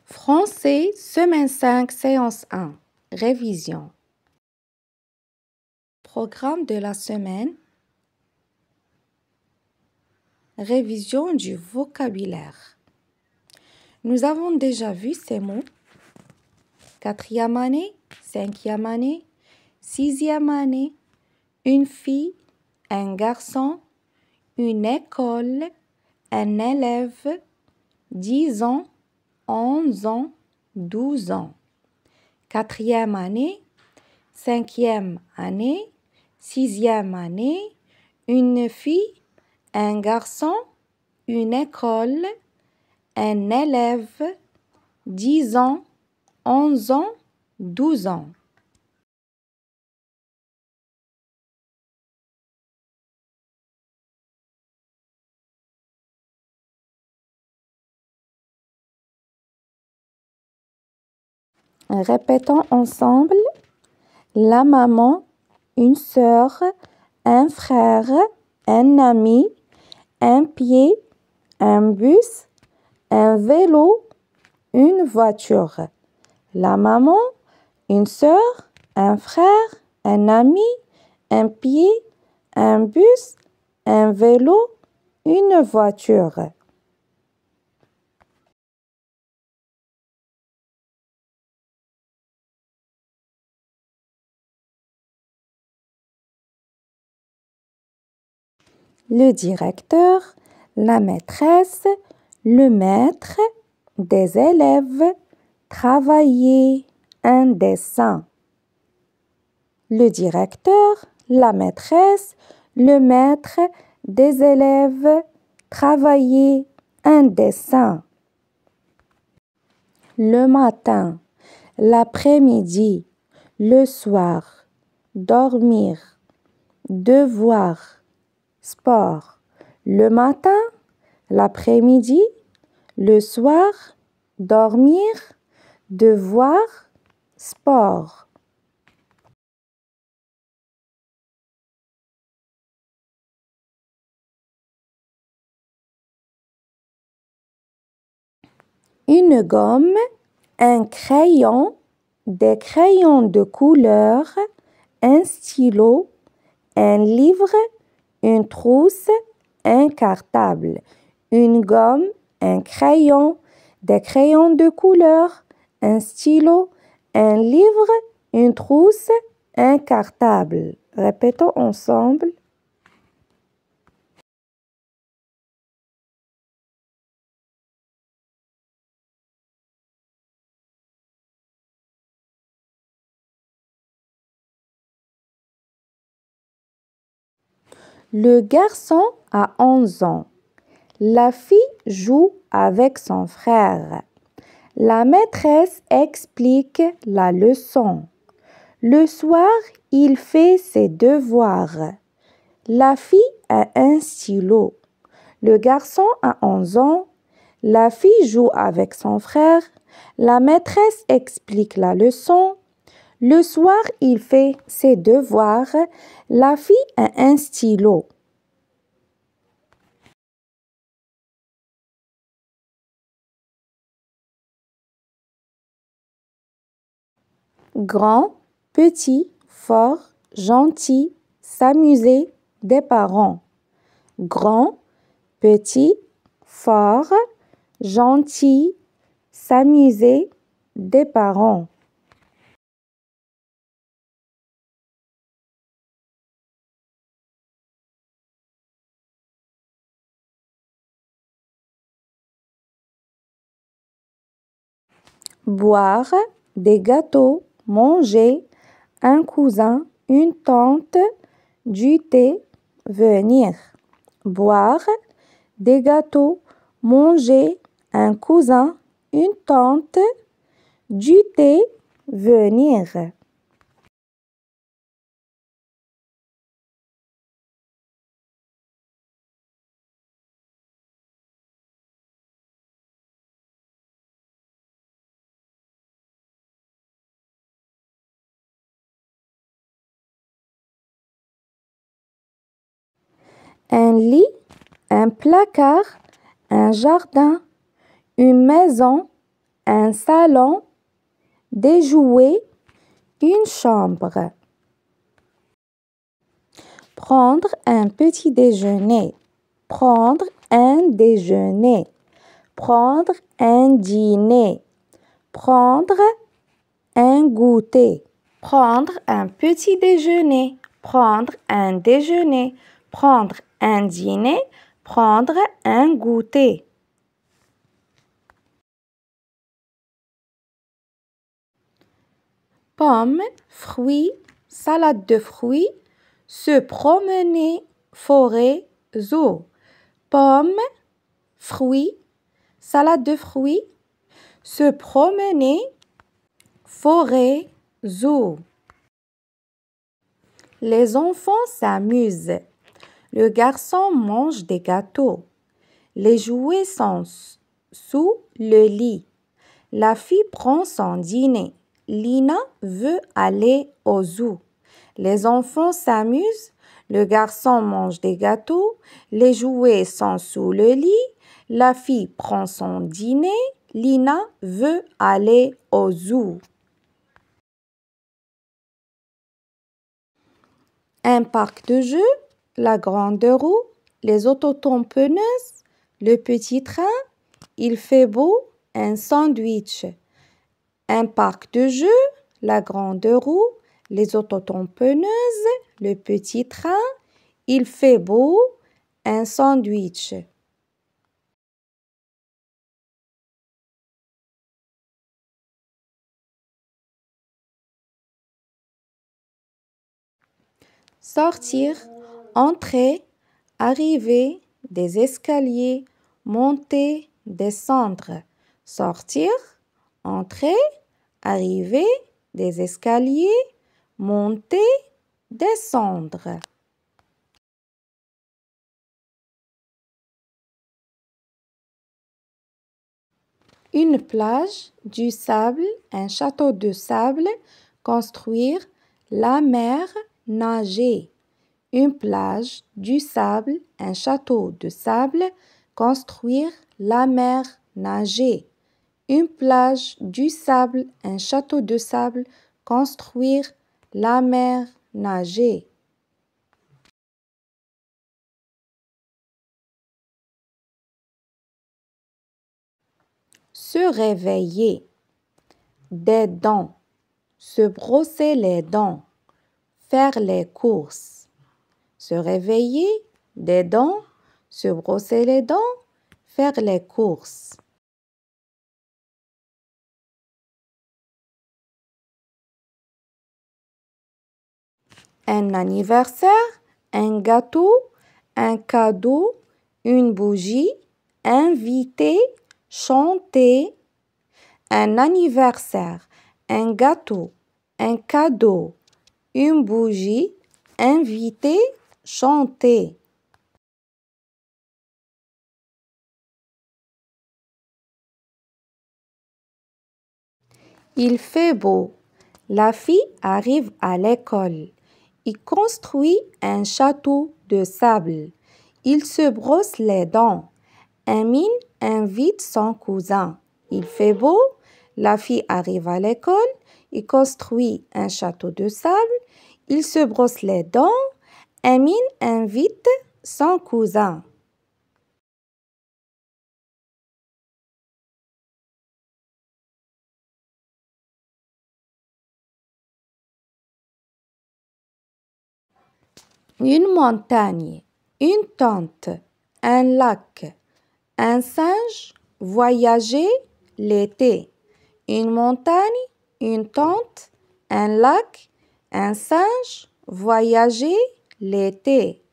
Français, semaine 5, séance 1. Révision. Programme de la semaine. Révision du vocabulaire. Nous avons déjà vu ces mots. 4e année, 5e année, 6e année, une fille, un garçon, une école, un élève, 10 ans, 11 ans, 12 ans. 4e année, 5e année, 6e année, une fille, un garçon, une école, un élève, 10 ans, 11 ans, 12 ans. Répétons ensemble. La maman, une sœur, un frère, un ami, un pied, un bus, un vélo, une voiture. La maman, une sœur, un frère, un ami, un pied, un bus, un vélo, une voiture. Le directeur, la maîtresse, le maître, des élèves, travailler, un dessin. Le directeur, la maîtresse, le maître, des élèves, travailler, un dessin. Le matin, l'après-midi, le soir, dormir, devoir, sport. Le matin, l'après-midi, le soir, dormir, devoir, sport. Une gomme, un crayon, des crayons de couleur, un stylo, un livre, une trousse, un cartable. Une gomme, un crayon, des crayons de couleur, un stylo, un livre, une trousse, un cartable. Répétons ensemble. Le garçon a 11 ans. La fille joue avec son frère. La maîtresse explique la leçon. Le soir, il fait ses devoirs. La fille a un stylo. Le garçon a 11 ans. La fille joue avec son frère. La maîtresse explique la leçon. Le soir, il fait ses devoirs. La fille a un stylo. Grand, petit, fort, gentil, s'amuser, des parents. Grand, petit, fort, gentil, s'amuser, des parents. Boire, des gâteaux, manger, un cousin, une tante, du thé, venir. Boire, des gâteaux, manger, un cousin, une tante, du thé, venir. Un lit, un placard, un jardin, une maison, un salon, des jouets, une chambre. Prendre un petit déjeuner. Prendre un déjeuner. Prendre un dîner. Prendre un goûter. Prendre un petit déjeuner. Prendre un déjeuner. Prendre un dîner. Prendre un goûter. Pommes, fruits, salade de fruits, se promener, forêt, zoo. Pommes, fruits, salade de fruits, se promener, forêt, zoo. Les enfants s'amusent. Le garçon mange des gâteaux. Les jouets sont sous le lit. La fille prend son dîner. Lina veut aller au zoo. Les enfants s'amusent. Le garçon mange des gâteaux. Les jouets sont sous le lit. La fille prend son dîner. Lina veut aller au zoo. Un parc de jeux, la grande roue, les autotamponneuses, le petit train, il fait beau, un sandwich. Un parc de jeux, la grande roue, les autotamponneuses, le petit train, il fait beau, un sandwich. Sortir, entrer, arriver, des escaliers, monter, descendre. Sortir, entrer, arriver, des escaliers, monter, descendre. Une plage, du sable, un château de sable, construire, la mer, nager. Une plage, du sable, un château de sable, construire, la mer, nager. Une plage, du sable, un château de sable, construire, la mer, nager. Se réveiller. Des dents. Se brosser les dents. Faire les courses. Se réveiller, des dents, se brosser les dents, faire les courses. Un anniversaire, un gâteau, un cadeau, une bougie, inviter, chanter. Un anniversaire, un gâteau, un cadeau, une bougie, inviter, chanter. Il fait beau. La fille arrive à l'école. Il construit un château de sable. Il se brosse les dents. Amine invite son cousin. Il fait beau. La fille arrive à l'école. Il construit un château de sable. Il se brosse les dents. Amine invite son cousin. Une montagne, une tente, un lac, un singe, voyager l'été. Une montagne, une tente, un lac, un singe, voyager l'été.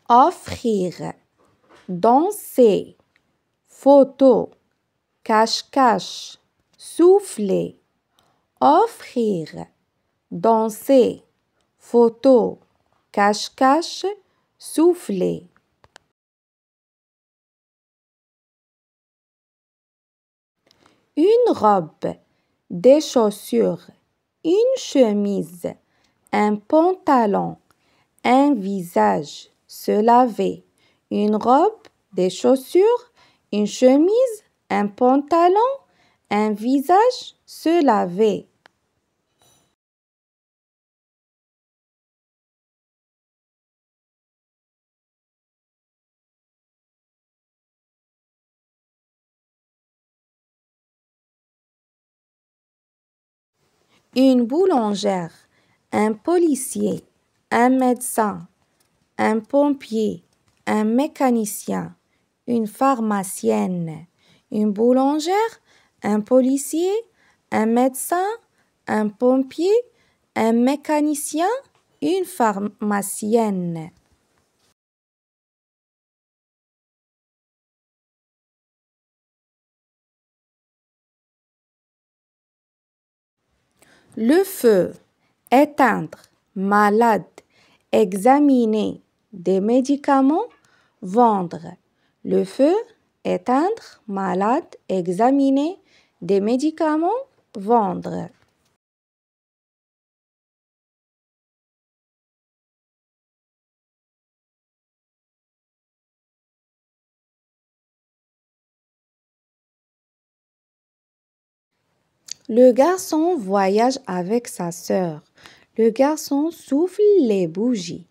Offrir, danser, photo, cache-cache, souffler. Offrir, danser, photo, cache-cache, souffler. Une robe, des chaussures, une chemise, un pantalon, un visage, se laver, une robe, des chaussures, une chemise, un pantalon, un visage, se laver. Une boulangère, un policier, un médecin, un pompier, un mécanicien, une pharmacienne, une boulangère, un policier, un médecin, un pompier, un mécanicien, une pharmacienne. Le feu, éteindre, malade, examiner, des médicaments, vendre. Le feu, éteindre, malade, examiner, des médicaments, vendre. Le garçon voyage avec sa sœur. Le garçon souffle les bougies.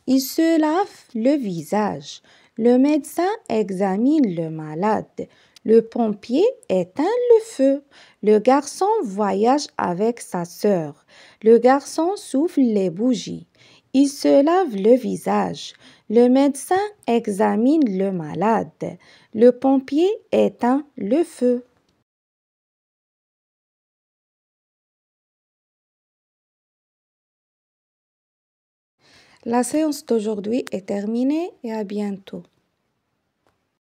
Il se lave le visage. Le médecin examine le malade. Le pompier éteint le feu. Le garçon voyage avec sa sœur. Le garçon souffle les bougies. Il se lave le visage. Le médecin examine le malade. Le pompier éteint le feu. La séance d'aujourd'hui est terminée et à bientôt.